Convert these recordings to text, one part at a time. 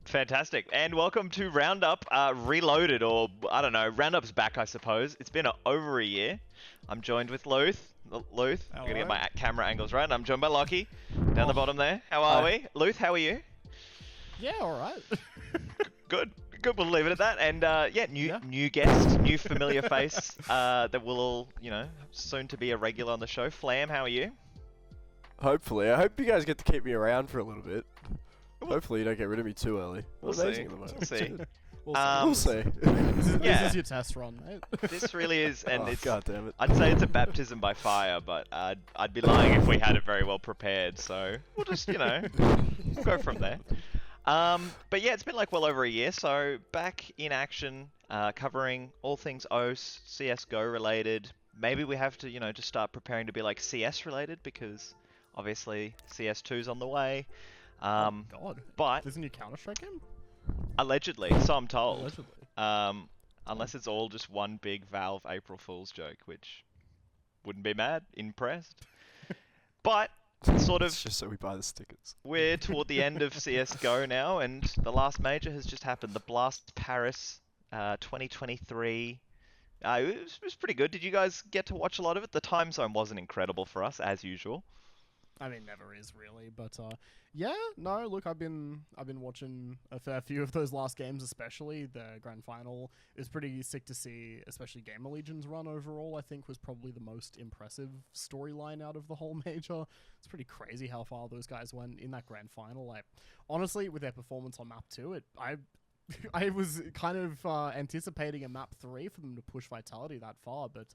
Fantastic. And welcome to Roundup Reloaded, or I don't know, Roundup's back, I suppose. It's been over a year. I'm joined with Luth. Luth, I'm going to get my camera angles right. And I'm joined by Lockie, down the bottom there. How are we? Luth, how are you? Yeah, alright. Good. Good, we'll leave it at that. And yeah, new guest, new familiar face that will all, soon to be a regular on the show. Flam, how are you? Hopefully. I hope you guys get to keep me around for a little bit. Hopefully you don't get rid of me too early. We'll see. We'll see. We'll see. This is your test run, mate. This really is, and it's. God damn it. I'd say it's a baptism by fire, but I'd be lying if we had it very well prepared. So we'll just, go from there. But yeah, it's been like well over a year. So back in action, covering all things OS, CS:GO related. Maybe we have to, just start preparing to be like CS related because obviously CS2's on the way. Oh God! But isn't your Counter-Strike game? Allegedly, so I'm told. Allegedly. Unless it's all just one big Valve April Fool's joke, which wouldn't be mad, impressed. But sort of. It's just so we buy the stickers. We're toward the end of CS:GO now, and the last major has just happened. The Blast Paris 2023. It was pretty good. Did you guys get to watch a lot of it? The time zone wasn't incredible for us, as usual. I mean, never is really, but yeah, no. Look, I've been watching a fair few of those last games, especially the grand final. It was pretty sick to see, especially Gamer Legion's run overall. I think was probably the most impressive storyline out of the whole major. It's pretty crazy how far those guys went in that grand final. Like, honestly, with their performance on map 2, I was kind of anticipating a map 3 for them to push Vitality that far, but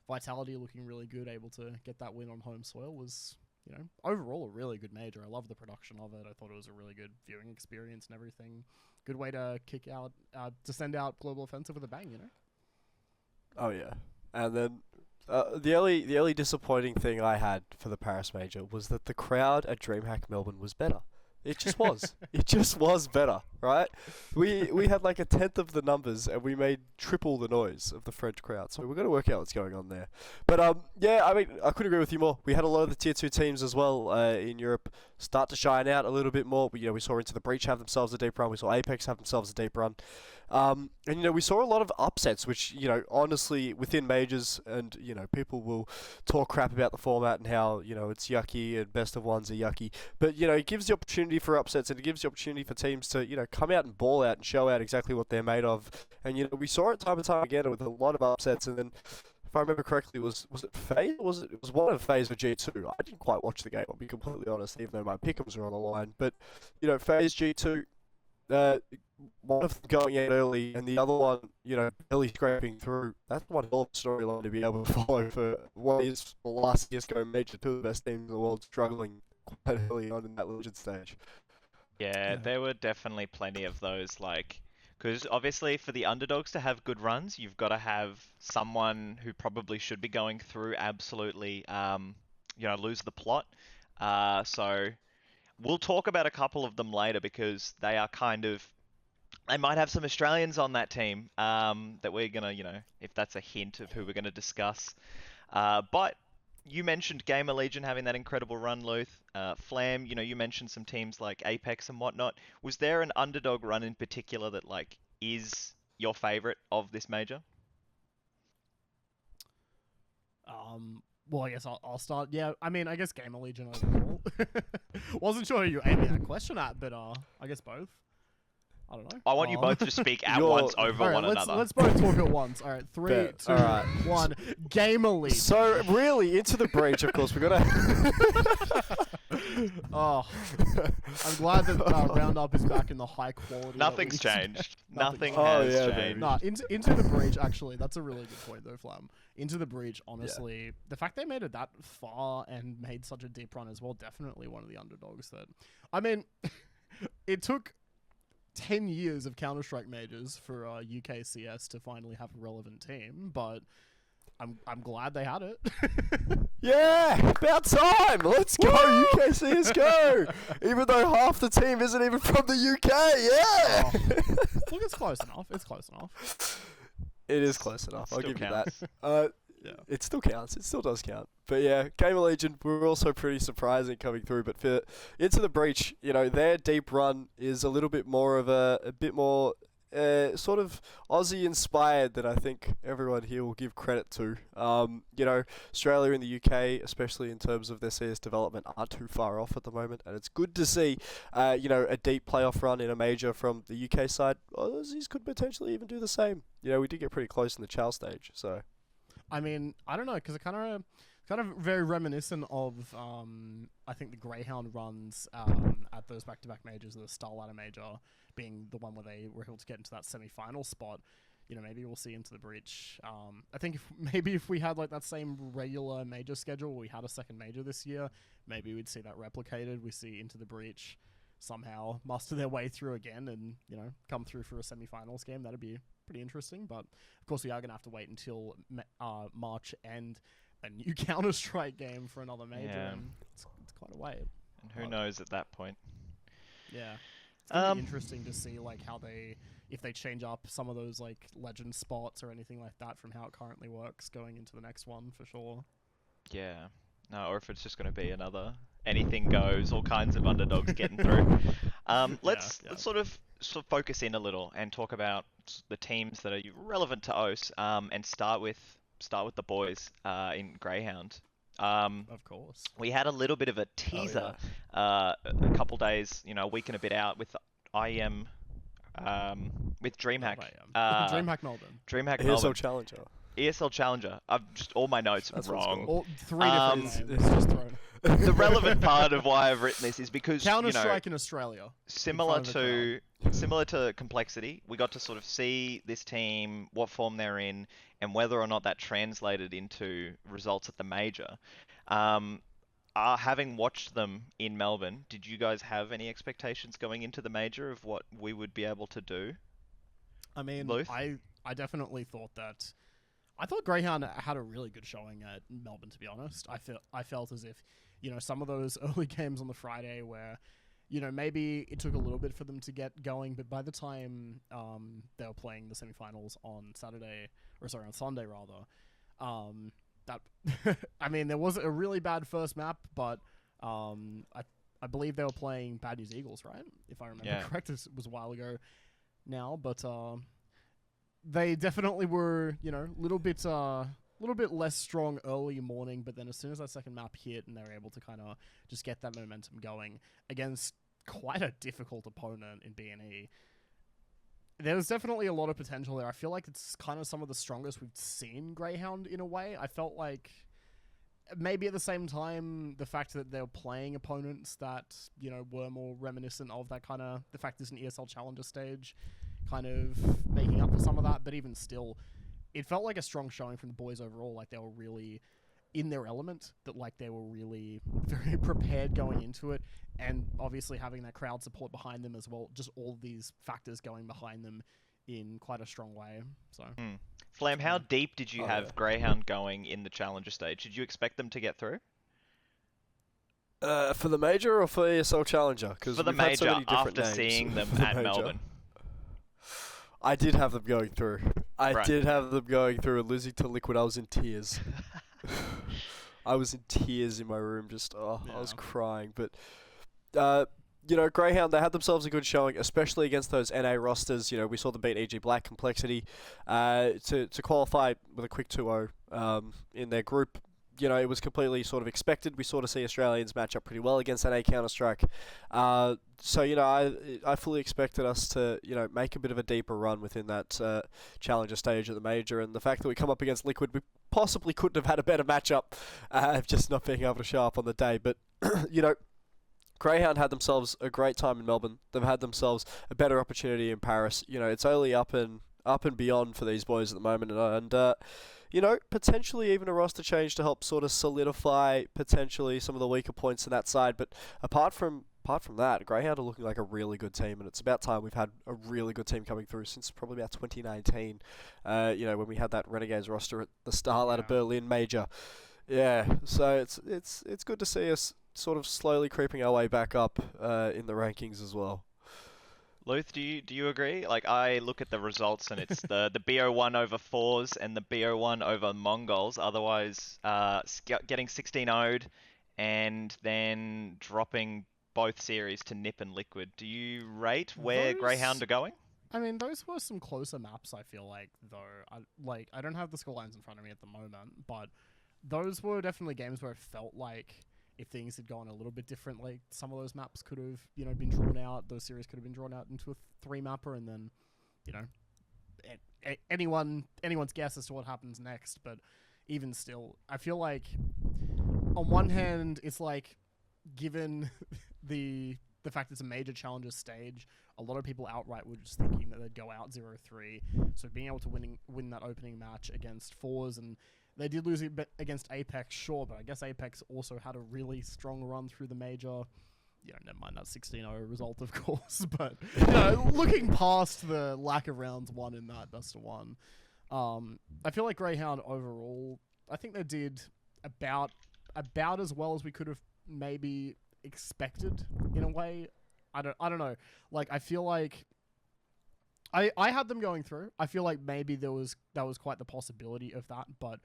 Vitality looking really good, able to get that win on home soil was. Overall a really good major. I love the production of it. I thought it was a really good viewing experience and everything. Good way to to send out Global Offensive with a bang, Oh yeah, and then the only disappointing thing I had for the Paris major was that the crowd at DreamHack Melbourne was better. It just was. It just was better, right? We had like a tenth of the numbers and we made triple the noise of the French crowd. So we're going to work out what's going on there. But yeah, I mean, I couldn't agree with you more. We had a lot of the tier 2 teams as well in Europe start to shine out a little bit more. We saw Into the Breach have themselves a deep run. We saw Apex have themselves a deep run. And we saw a lot of upsets, which honestly within majors, and people will talk crap about the format and how it's yucky and best of ones are yucky. But it gives the opportunity for upsets, and it gives the opportunity for teams to come out and ball out and show out exactly what they're made of. And we saw it time and time again with a lot of upsets. And then, if I remember correctly, was it FaZe? It was one of FaZe for G2. I didn't quite watch the game, I'll be completely honest, even though my pick'ems were on the line. But FaZe G2. One of them going out early and the other one, barely scraping through. That's one hell of a storyline to be able to follow for what is the last CS:GO major. Two of the best teams in the world struggling quite early on in that legend stage. Yeah, there were definitely plenty of those, because obviously for the underdogs to have good runs, you've got to have someone who probably should be going through absolutely, lose the plot. So we'll talk about a couple of them later because they are they might have some Australians on that team that we're going to, if that's a hint of who we're going to discuss. But you mentioned Gamer Legion having that incredible run, Luth. Flam, you mentioned some teams like Apex and whatnot. Was there an underdog run in particular that, is your favorite of this major? Well, I guess I'll start. Yeah, I mean, I guess Gamer Legion overall. Wasn't sure who you aiming that question at, but I guess both. I don't know. I want you both to speak at once over one another. Let's both talk at once. All right, 3, 2, 1. Gamer Legion. So really, Into the Breach, of course, we got to. Oh, I'm glad that Roundup is back in the high quality. Nothing's changed. Nothing has changed. Nah, into the Breach, actually, that's a really good point, though, Flam. Into the Breach, honestly, the fact they made it that far and made such a deep run as well, definitely one of the underdogs that. I mean, it took 10 years of Counter-Strike majors for UK CS to finally have a relevant team, but I'm glad they had it. Yeah, about time. Let's go, UK CS:GO. Even though half the team isn't even from the UK. Yeah. Look, it's close enough. It's close enough. It is close enough. I'll Still give counts. you that. Yeah. It still counts. It still does count. But yeah, Gamer Legion were also pretty surprising coming through. But for Into the Breach, their deep run is a little bit more of a bit more sort of Aussie inspired than I think everyone here will give credit to. Australia and the UK, especially in terms of their CS development, aren't too far off at the moment, and it's good to see, a deep playoff run in a major from the UK side. Aussies could potentially even do the same. We did get pretty close in the Chow stage, so. I mean, I don't know, because it kind of very reminiscent of I think the Grayhound runs at those back-to-back majors, the Star Ladder major being the one where they were able to get into that semi-final spot. Maybe we'll see Into the Breach. I think if we had like that same regular major schedule, we had a second major this year, maybe we'd see that replicated. We see Into the Breach somehow muster their way through again and come through for a semi-finals game. That'd be pretty interesting. But of course, we are gonna have to wait until March and a new Counter-Strike game for another major. Yeah. And it's quite a wait. And who knows at that point? Yeah. It's gonna be interesting to see like if they change up some of those like legend spots or anything like that from how it currently works going into the next one for sure. Yeah. No, or if it's just going to be another anything goes, all kinds of underdogs getting through. Let's sort of focus in a little and talk about the teams that are relevant to OS. And start with the boys in Grayhound. Of course. We had a little bit of a teaser a couple days, a week and a bit out with IEM, with DreamHack. DreamHack Melbourne. DreamHack ESL Melbourne. Challenger. ESL Challenger. I've just all my notes That's wrong. All three different names just thrown. The relevant part of why I've written this is because Counter-Strike in Australia. similar to Complexity, we got to sort of see this team, what form they're in, and whether or not that translated into results at the major. Having watched them in Melbourne, did you guys have any expectations going into the major of what we would be able to do? I mean, Luth? I definitely thought that. I thought Greyhound had a really good showing at Melbourne, to be honest. I felt as if, some of those early games on the Friday where, maybe it took a little bit for them to get going, but by the time they were playing the semifinals on Sunday rather, that I mean, there was a really bad first map, but I believe they were playing Bad News Eagles, right? If I remember correct, it was a while ago now, but they definitely were, a little bit less strong early morning, but then as soon as that second map hit and they were able to kind of just get that momentum going against quite a difficult opponent in BNE, there was definitely a lot of potential there. I feel like it's kind of some of the strongest we've seen Greyhound in a way. I felt like maybe at the same time, the fact that they were playing opponents that, were more reminiscent of that kind of, the fact there's an ESL Challenger stage, kind of making up for some of that, but even still, it felt like a strong showing from the boys overall. Like they were really in their element, that like they were really very prepared going into it, and obviously having that crowd support behind them as well, just all these factors going behind them in quite a strong way. So Flam, how deep did you have Greyhound going in the Challenger stage? Did you expect them to get through? For the major or for ESL Challenger? For the major, after seeing them at Melbourne. I did have them going through. I did have them going through and losing to Liquid. I was in tears. I was in tears in my room, just, I was crying. But, Greyhound, they had themselves a good showing, especially against those NA rosters. We saw them beat EG Black Complexity to qualify with a quick 2-0 in their group. It was completely sort of expected. We sort of see Australians match up pretty well against NA Counter-Strike. So, I fully expected us to, make a bit of a deeper run within that Challenger stage at the major. And the fact that we come up against Liquid, we possibly couldn't have had a better matchup, just not being able to show up on the day. But, Greyhound had themselves a great time in Melbourne. They've had themselves a better opportunity in Paris. It's only up and beyond for these boys at the moment. And potentially even a roster change to help sort of solidify potentially some of the weaker points in that side. But apart from that, Greyhound are looking like a really good team, and it's about time we've had a really good team coming through since probably about 2019. When we had that Renegades roster at the start at a Berlin major. Yeah, so it's good to see us sort of slowly creeping our way back up in the rankings as well. Luth, do you agree? Like I look at the results and it's the BO1 over fours and the BO1 over Mongols. Otherwise, getting 16-0'd and then dropping both series to Nip and Liquid. Do you rate where Those, Greyhound are going? I mean, those were some closer maps. I feel like, though. I don't have the scorelines in front of me at the moment, but those were definitely games where it felt like if things had gone a little bit differently, some of those maps could have, been drawn out. Those series could have been drawn out into a three-mapper, and then, you know, anyone's guess as to what happens next. But even still, I feel like on one hand, it's like given the fact it's a major challenges stage, a lot of people outright were just thinking that they'd go out 0-3. So being able to win that opening match against fours, and they did lose a bit against Apex, sure, but I guess Apex also had a really strong run through the major. Never mind that 16-0 result, of course. But looking past the lack of rounds won in that best of one, I feel like Greyhound overall, I think they did about as well as we could have maybe expected in a way. I don't know. Like I feel like I had them going through. I feel like maybe that was quite the possibility of that, but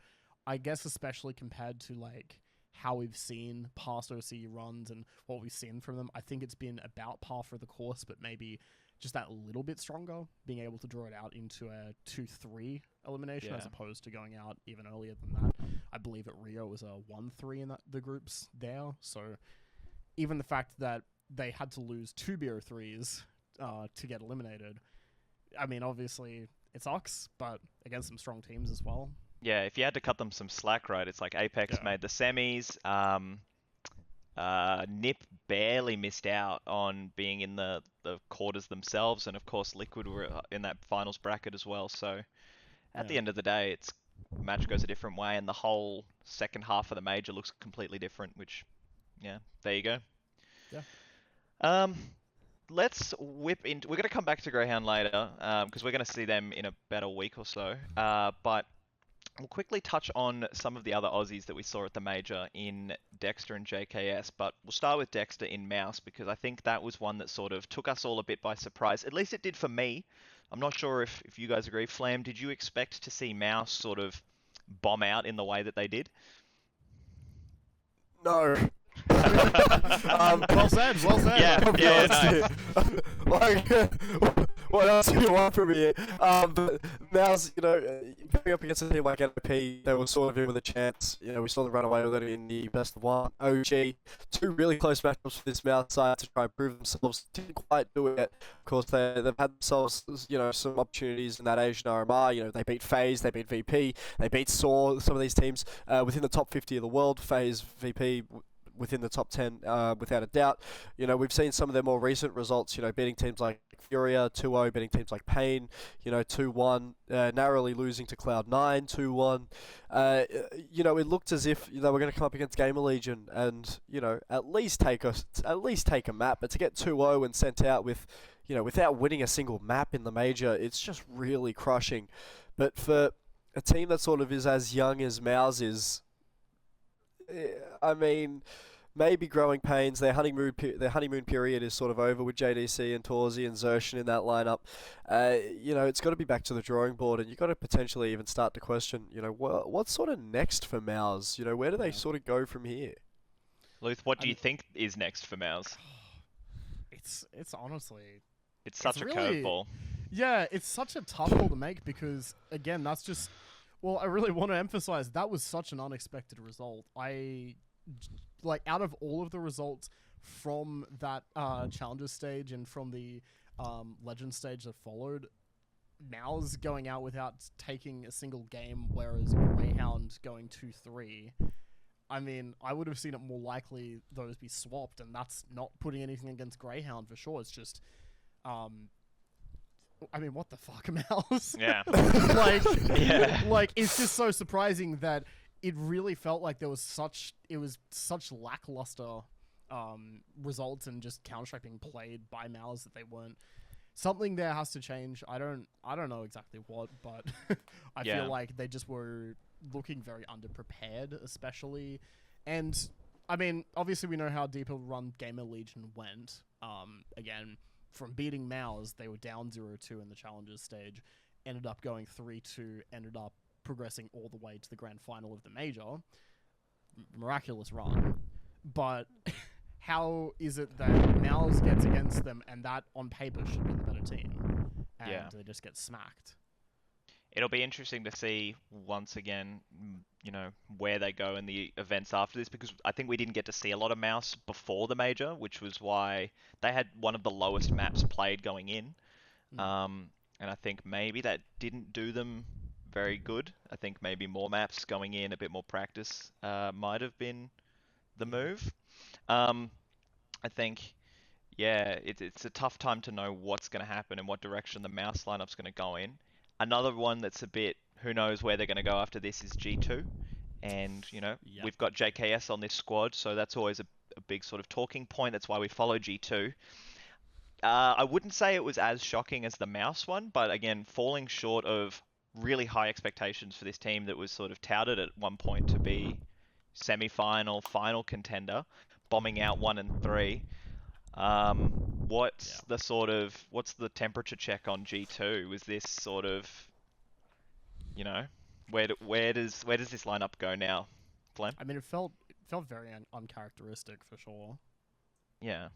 I guess especially compared to like how we've seen past OC runs and what we've seen from them, I think it's been about par for the course, but maybe just that little bit stronger, being able to draw it out into a 2-3 elimination as opposed to going out even earlier than that. I believe at Rio was a 1-3 in the groups there, so even the fact that they had to lose 2 BO3s to get eliminated, I mean, obviously it sucks, but against some strong teams as well. Yeah, if you had to cut them some slack, right? It's like Apex made the semis. Nip barely missed out on being in the quarters themselves, and of course Liquid were in that finals bracket as well. So at the end of the day, match goes a different way, and the whole second half of the major looks completely different. Which, yeah, there you go. Yeah. Let's whip into. We're gonna come back to Greyhound later, because we're gonna see them in about a week or so. But we'll quickly touch on some of the other Aussies that we saw at the major in Dexter and JKS, but we'll start with Dexter in Mouse because I think that was one that sort of took us all a bit by surprise. At least it did for me. I'm not sure if you guys agree. Flam, did you expect to see Mouse sort of bomb out in the way that they did? No. Well said. Yeah, nice. Like, what else do you want from me? But now's, going up against a team like NOP, they were sort of in with a chance. We saw them run away with it in the best of one. OG, two really close matchups for this Mouse side to try and prove themselves. Didn't quite do it yet. Of course, they've had themselves, some opportunities in that Asian RMR. They beat FaZe, they beat VP, they beat Saw, some of these teams within the top 50 of the world. FaZe, VP, within the top 10, without a doubt. We've seen some of their more recent results, beating teams like Furia 2-0, beating teams like Pain, 2-1, narrowly losing to Cloud9 2-1. It looked as if they were going to come up against Gamer Legion and, at least take a map, but to get 2-0 and sent out with, without winning a single map in the major, it's just really crushing. But for a team that sort of is as young as Mouz is, I mean, maybe growing pains. Their honeymoon period is sort of over with JDC and Torzi and Xertion in that lineup. It's got to be back to the drawing board, and you've got to potentially even start to question, what's sort of next for Mouz? Where do they sort of go from here? Luth, what do you think is next for Mouz? It's honestly... It's such a curveball. Yeah, it's such a tough call to make because, again, that's just... Well, I really want to emphasize that was such an unexpected result. Out of all of the results from that Challenges stage and from the Legend stage that followed, Mouz going out without taking a single game, whereas Greyhound going 2-3. I mean, I would have seen it more likely those be swapped, and that's not putting anything against Greyhound for sure. It's just... I mean, what the fuck, Mouse? Yeah. It's just so surprising that it really felt like it was such lackluster results and just Counter-Strike being played by Mouz that they weren't. Something there has to change. I don't know exactly what, but I feel like they just were looking very underprepared, especially. And I mean, obviously we know how deep a run Gamer Legion went. Again, from beating Mouz, they were down 0-2 in the Challengers stage, ended up going 3-2, ended up progressing all the way to the grand final of the major. Miraculous run. But how is it that Mouz gets against them and that on paper should be the better team? And they just get smacked. It'll be interesting to see once again, where they go in the events after this, because I think we didn't get to see a lot of Mouse before the major, which was why they had one of the lowest maps played going in. And I think maybe that didn't do them very good. I think maybe more maps going in, a bit more practice, might have been the move. I think, it's a tough time to know what's going to happen and what direction the Mouse lineup's going to go in. Another one that's a bit, who knows where they're going to go after this is G2. And, we've got JKS on this squad, so that's always a big sort of talking point. That's why we follow G2. I wouldn't say it was as shocking as the Mouse one, but again, falling short of really high expectations for this team that was sort of touted at one point to be semi-final, final contender, bombing out 1 and 3. What's the temperature check on G2? Was this sort of, where does this lineup go now, Flem? I mean, it felt very uncharacteristic for sure. Yeah.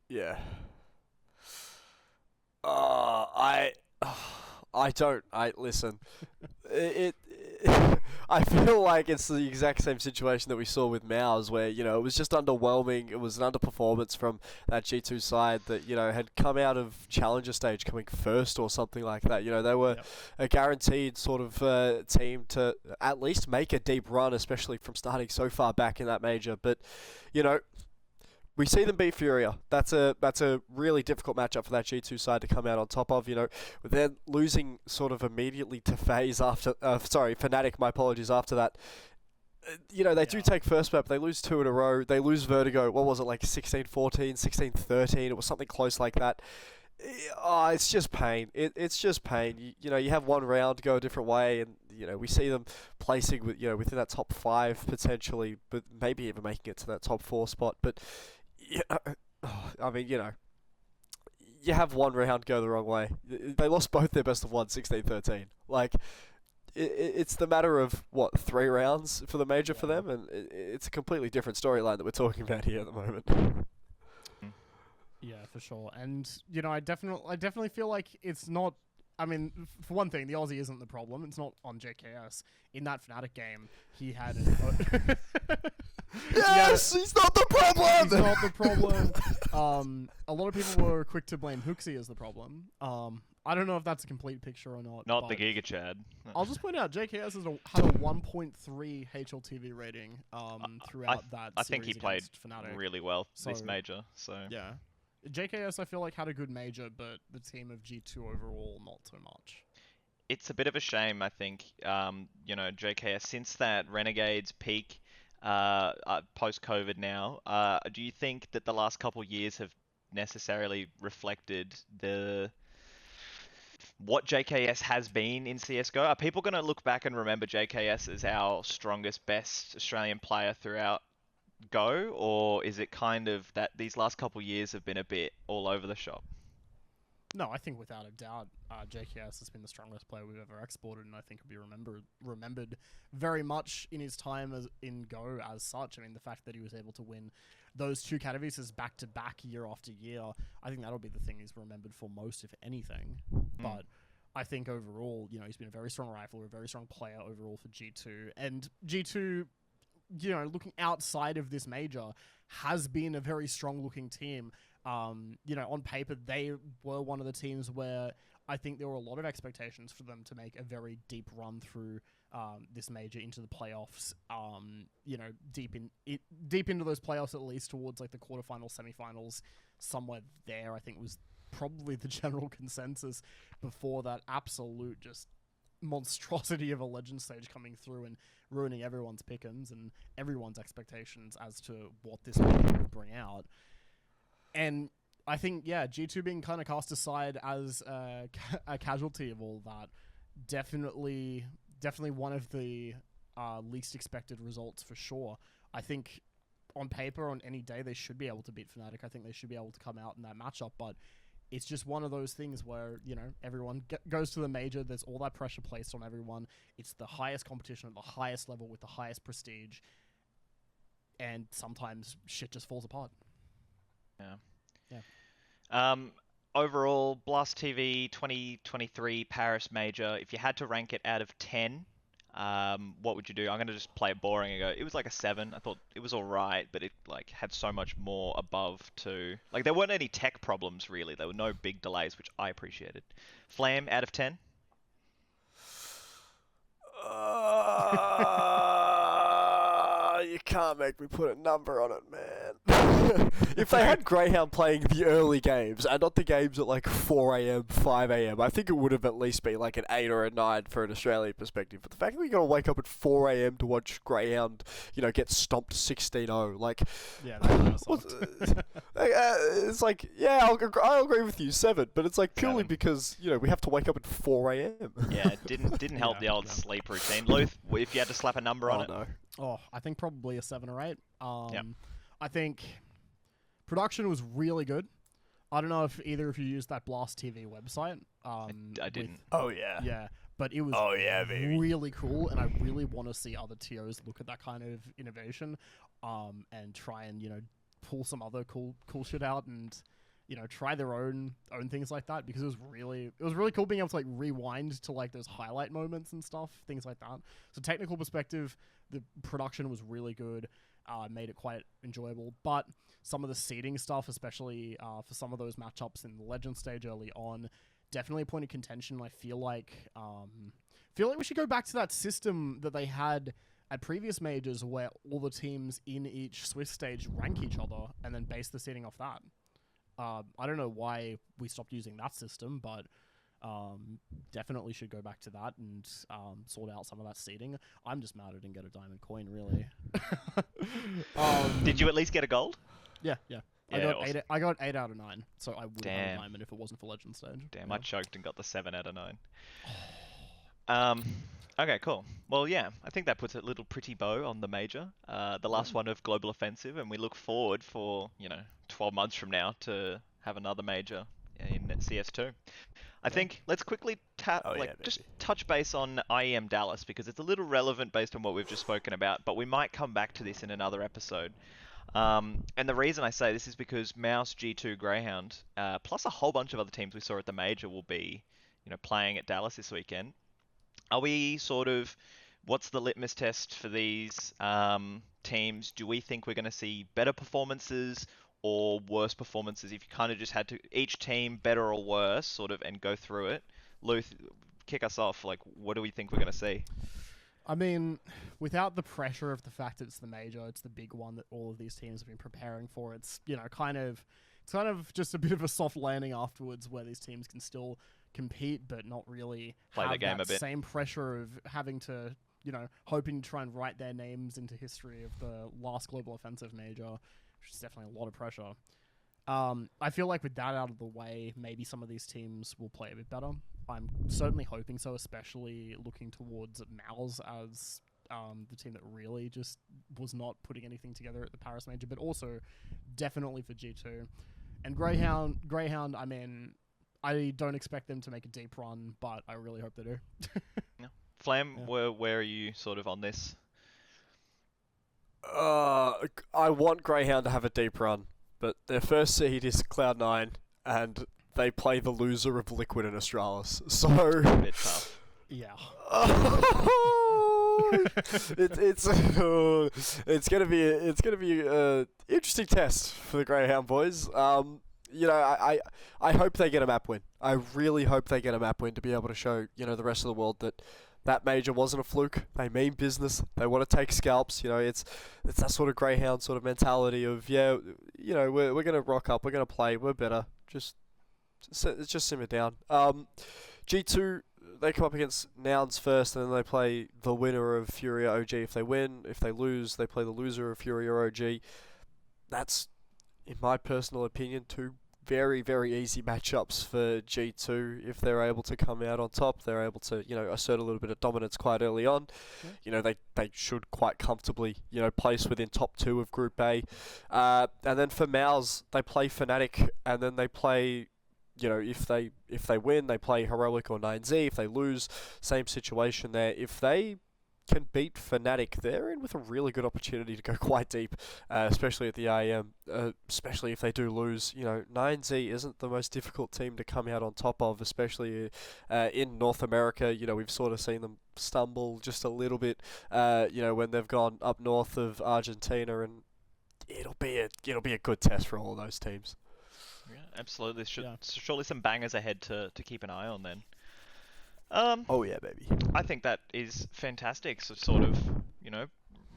Yeah. Listen. I feel like it's the exact same situation that we saw with Mouz, where, it was just underwhelming. It was an underperformance from that G2 side that, had come out of Challenger stage coming first or something like that. They were a guaranteed sort of team to at least make a deep run, especially from starting so far back in that major. But, we see them beat Furia. That's a really difficult matchup for that G2 side to come out on top of. They're losing sort of immediately to FaZe after. Fnatic. My apologies. After that, they do take first map. They lose 2 in a row. They lose Vertigo. What was it, like 16-14, 16-13? It was something close like that. It's just pain. It's just pain. You have one round go a different way, and we see them placing within that top 5 potentially, but maybe even making it to that top 4 spot. But I mean, you have one round go the wrong way. They lost both their best of 1, 16-13. Like, it's the matter of, 3 rounds for the major for them, and it's a completely different storyline that we're talking about here at the moment. Yeah, for sure. And, I definitely feel like it's not... I mean, for one thing, the Aussie isn't the problem. It's not on JKS. In that Fnatic game, he had... He's not the problem! He's not the problem. A lot of people were quick to blame Hooksy as the problem. I don't know if that's a complete picture or not. Not the Giga Chad. I'll just point out, JKS had a 1.3 HLTV rating throughout that I think he played Fnatic. really well this major. So yeah. JKS, I feel like, had a good major, but the team of G2 overall, not so much. It's a bit of a shame, I think. JKS, since that Renegades peak, post-COVID now, do you think that the last couple years have necessarily reflected what JKS has been in CSGO? Are people going to look back and remember JKS as our strongest, best Australian player throughout Go, or is it kind of that these last couple years have been a bit all over the shop? No, I think without a doubt, JKS has been the strongest player we've ever exported, and I think he'll be remembered very much in his time in Go as such. I mean, the fact that he was able to win those 2 categories back to back year after year, I think that'll be the thing he's remembered for most, if anything. But I think overall, he's been a very strong rifler, a very strong player overall for G2, and G2, looking outside of this major, has been a very strong-looking team. On paper, they were one of the teams where I think there were a lot of expectations for them to make a very deep run through this major into the playoffs. Deep into those playoffs, at least towards like the quarterfinals, semifinals, somewhere there. I think was probably the general consensus before that absolute just monstrosity of a legend stage coming through and ruining everyone's pick'ems and everyone's expectations as to what this major would bring out. And I think, G2 being kind of cast aside as a casualty of all that, definitely one of the least expected results for sure. I think on paper, on any day, they should be able to beat Fnatic. I think they should be able to come out in that matchup, but it's just one of those things where, everyone goes to the major, there's all that pressure placed on everyone. It's the highest competition at the highest level with the highest prestige, and sometimes shit just falls apart. Yeah. Overall, Blast TV 2023 Paris Major, if you had to rank it out of 10, what would you do? I'm going to just play it boring and go, it was like a 7. I thought it was alright, but it had so much more above to... there weren't any tech problems, really. There were no big delays, which I appreciated. Flam, out of 10? You can't make me put a number on it, man. If they had Grayhound playing the early games and not the games at 4 a.m., 5 a.m., I think it would have at least been an 8 or a 9 for an Australian perspective. But the fact that we got to wake up at 4 a.m. to watch Grayhound, get stomped 16-0, yeah, that it's I'll agree with you, 7, but it's purely 7. Because we have to wake up at 4 a.m. Yeah, it didn't help the old sleep routine. Luth, if you had to slap a number on it. No. Oh, I think probably a 7 or 8. Yep. I think production was really good. I don't know if either of you used that Blast TV website. I didn't. Oh, yeah. Yeah, but it was really cool, and I really want to see other TOs look at that kind of innovation, and try and pull some other cool shit out, and try their own things like that, because it was really cool being able to rewind to those highlight moments and stuff, things like that. So technical perspective, the production was really good, made it quite enjoyable, but some of the seeding stuff, especially for some of those matchups in the Legend stage early on, definitely a point of contention. I feel like we should go back to that system that they had at previous majors, where all the teams in each Swiss stage rank each other and then base the seeding off that. I don't know why we stopped using that system, but definitely should go back to that and sort out some of that seeding. I'm just mad I didn't get a diamond coin, really. Did you at least get a gold? Yeah. Yeah, I got 8 out of 9, so I would have had a Damn. diamond if it wasn't for Legend stage. Damn, Yeah. I choked and got the 7 out of 9. Okay, cool. Well, yeah, I think that puts a little pretty bow on the major, the last one of Global Offensive, and we look forward for 12 months from now to have another major in CS2. I think let's quickly just touch base on IEM Dallas, because it's a little relevant based on what we've just spoken about, but we might come back to this in another episode. And the reason I say this is because Mouz, G2, Grayhound, plus a whole bunch of other teams we saw at the major will be, playing at Dallas this weekend. Are we what's the litmus test for these teams? Do we think we're going to see better performances or worse performances? If you kind of just had to, each team better or worse, and go through it. Luth, kick us off. What do we think we're going to see? I mean, without the pressure of the fact that it's the major, it's the big one that all of these teams have been preparing for. It's kind of just a bit of a soft landing afterwards, where these teams can still compete but not really Play have the game that a bit. same pressure of having to, hoping to try and write their names into history of the last Global Offensive major, which is definitely a lot of pressure. I feel like with that out of the way, maybe some of these teams will play a bit better. I'm certainly hoping so, especially looking towards Mouz as the team that really just was not putting anything together at the Paris major, but also definitely for G2. And Grayhound, I mean, I don't expect them to make a deep run, but I really hope they do. Yeah. Flam, yeah. Where are you on this? I want Grayhound to have a deep run, but their first seed is Cloud9, and they play the loser of Liquid and Astralis. So a bit tough. Yeah. It's gonna be a interesting test for the Grayhound boys. I hope they get a map win. I really hope they get a map win to be able to show the rest of the world that major wasn't a fluke. They mean business. They want to take scalps. It's that sort of Grayhound sort of mentality of we're gonna rock up. We're gonna play. We're better. Just simmer down. G2, they come up against Nouns first, and then they play the winner of Furia OG if they win. If they lose, they play the loser of Furia OG. That's, in my personal opinion, two very, very easy matchups for G2 if they're able to come out on top. They're able to, assert a little bit of dominance quite early on. Yeah. They should quite comfortably, place within top 2 of Group A. And then for Mouz, they play Fnatic, and then they play, if they win, they play Heroic or 9Z. If they lose, same situation there. If they can beat Fnatic, they're in with a really good opportunity to go quite deep, especially at the IEM, especially if they do lose. 9Z isn't the most difficult team to come out on top of, especially in North America. We've sort of seen them stumble just a little bit, when they've gone up north of Argentina, and it'll be a good test for all of those teams. Yeah, absolutely. Surely some bangers ahead to keep an eye on then. Oh yeah, baby. I think that is fantastic. So sort of,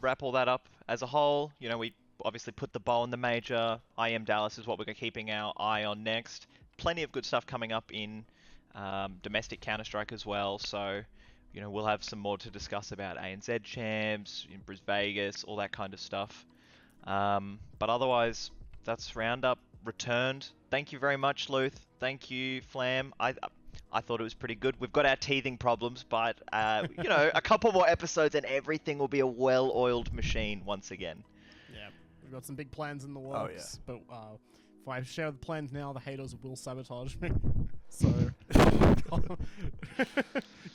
wrap all that up as a whole. We obviously put the bow on the major. IM Dallas is what we're keeping our eye on next. Plenty of good stuff coming up in domestic Counter-Strike as well. So, we'll have some more to discuss about ANZ champs, in Bris Vegas, all that kind of stuff. But otherwise, that's Roundup returned. Thank you very much, Luth. Thank you, Flam. I thought it was pretty good. We've got our teething problems, but, a couple more episodes and everything will be a well-oiled machine once again. Yeah, we've got some big plans in the works. Oh, yeah. But if I share the plans now, the haters will sabotage me. So,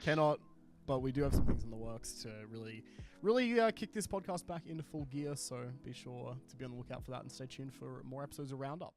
cannot. But we do have some things in the works to really kick this podcast back into full gear. So be sure to be on the lookout for that and stay tuned for more episodes of Roundup.